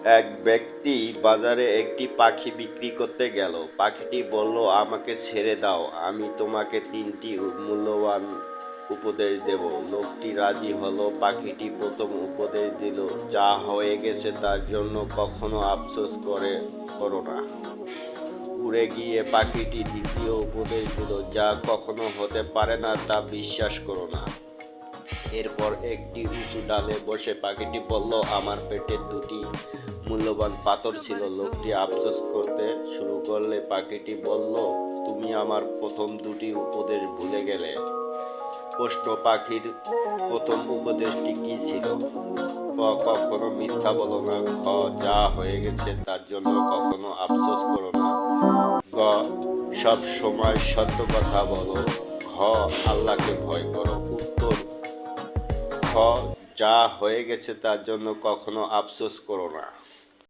এক ব্যক্তি বাজারে একটি পাখি বিক্রি করতে গেল। পাখিটি বলল, আমাকে ছেড়ে দাও, আমি তোমাকে তিনটি মূল্যবান উপদেশ দেব। লোকটি রাজি হলো। পাখিটি প্রথম উপদেশ দিল, যা হয়ে গেছে তার জন্য কখনো আফসোস করো না। উড়ে গিয়ে পাখিটি দ্বিতীয় উপদেশ দিল, যা কখনো হতে পারে না তা বিশ্বাস করো না। এরপর একটি উঁচু ডালে বসে পাখিটি বলল, আমার পেটে দুটি মূল্যবান পাথর ছিল। লোকটি আফসোস করতে শুরু করলে পাখিটি বলল, তুমি আমার প্রথম দুটি উপদেশ ভুলে গেলে। প্রশ্ন, পাখির প্রথম উপদেশটি কি ছিল? ক, কখনো মিথ্যা বলো না। খ, যা হয়ে গেছে তার জন্য কখনো আফসোস করো না। গ, সব সময় সত্য কথা বলো। ঘ, আল্লাহকে ভয় করো। উত্তর, খ, যা হয়ে গেছে তার জন্য কখনো আফসোস করো না।